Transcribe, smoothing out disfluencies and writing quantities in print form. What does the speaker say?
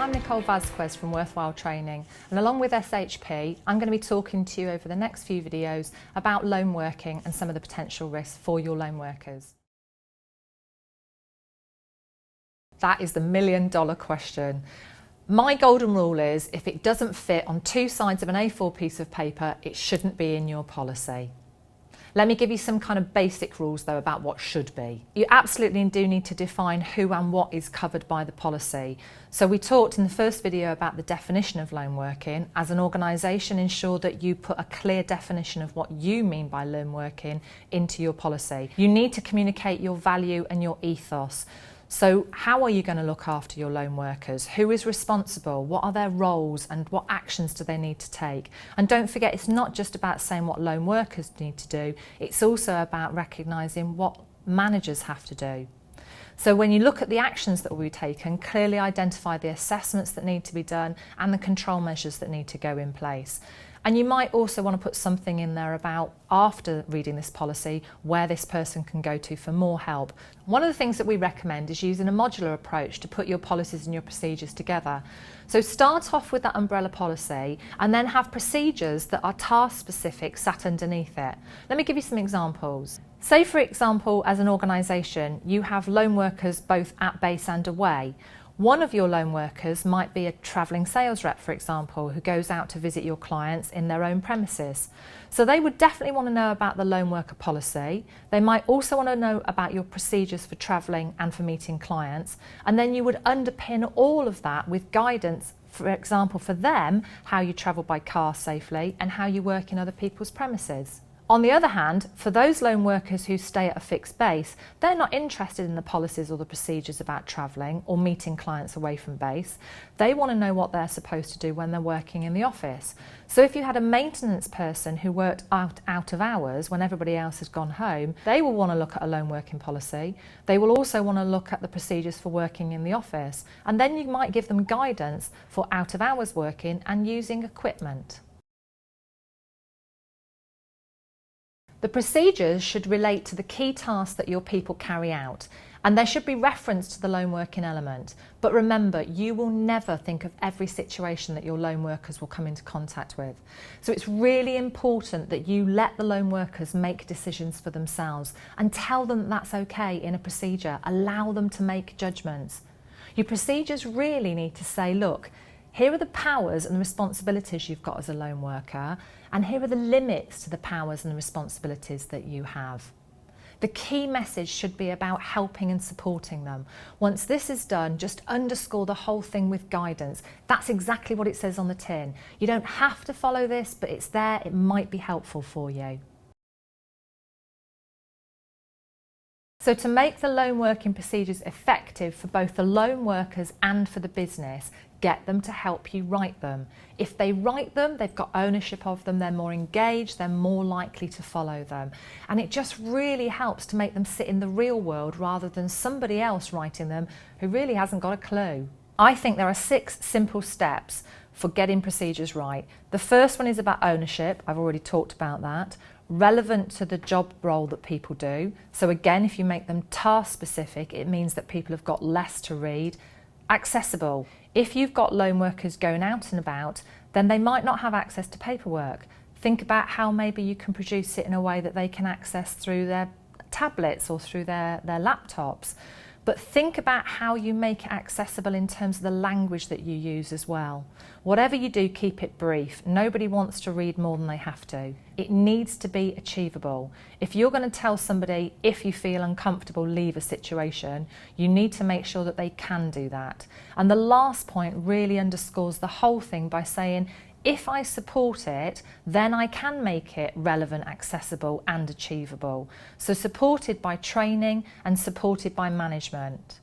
I'm Nicole Vazquez from Worthwhile Training, and along with SHP, I'm going to be talking to you over the next few videos about loan working and some of the potential risks for your loan workers. That is the million-dollar question. My golden rule is, if it doesn't fit on two sides of an A4 piece of paper, it shouldn't be in your policy. Let me give you some kind of basic rules though about what should be. You absolutely do need to define who and what is covered by the policy. So we talked in the first video about the definition of loan working. As an organisation, ensure that you put a clear definition of what you mean by loan working into your policy. You need to communicate your value and your ethos. So how are you going to look after your loan workers? Who is responsible? What are their roles and what actions do they need to take? And don't forget, it's not just about saying what loan workers need to do, it's also about recognising what managers have to do. So when you look at the actions that will be taken, clearly identify the assessments that need to be done and the control measures that need to go in place. And you might also want to put something in there about, after reading this policy, where this person can go to for more help. One of the things that we recommend is using a modular approach to put your policies and your procedures together. So start off with that umbrella policy and then have procedures that are task specific sat underneath it. Let me give you some examples. Say, for example, as an organisation, you have loan workers both at base and away. One of your loan workers might be a travelling sales rep, for example, who goes out to visit your clients in their own premises. So they would definitely want to know about the loan worker policy. They might also want to know about your procedures for travelling and for meeting clients. And then you would underpin all of that with guidance, for example, for them, how you travel by car safely and how you work in other people's premises. On the other hand, for those loan workers who stay at a fixed base, they're not interested in the policies or the procedures about travelling or meeting clients away from base. They want to know what they're supposed to do when they're working in the office. So if you had a maintenance person who worked out of hours when everybody else has gone home, they will want to look at a loan working policy. They will also want to look at the procedures for working in the office. And then you might give them guidance for out of hours working and using equipment. The procedures should relate to the key tasks that your people carry out, and there should be reference to the loan working element. But remember, you will never think of every situation that your loan workers will come into contact with. So it's really important that you let the loan workers make decisions for themselves and tell them that's okay in a procedure. Allow them to make judgments. Your procedures really need to say, look, here are the powers and the responsibilities you've got as a loan worker, and here are the limits to the powers and the responsibilities that you have. The key message should be about helping and supporting them. Once this is done, just underscore the whole thing with guidance. That's exactly what it says on the tin. You don't have to follow this, but it's there. It might be helpful for you. So to make the loan working procedures effective for both the loan workers and for the business, get them to help you write them. If they write them, they've got ownership of them, they're more engaged, they're more likely to follow them. And it just really helps to make them sit in the real world rather than somebody else writing them who really hasn't got a clue. I think there are 6 simple steps for getting procedures right. The first one is about ownership. I've already talked about that. Relevant to the job role that people do. So again, if you make them task specific, it means that people have got less to read. Accessible. If you've got loan workers going out and about, then they might not have access to paperwork. Think about how maybe you can produce it in a way that they can access through their tablets or through their laptops. But think about how you make it accessible in terms of the language that you use as well. Whatever you do, keep it brief. Nobody wants to read more than they have to. It needs to be achievable. If you're going to tell somebody, if you feel uncomfortable, leave a situation, you need to make sure that they can do that. And the last point really underscores the whole thing by saying, if I support it, then I can make it relevant, accessible and achievable. So supported by training and supported by management.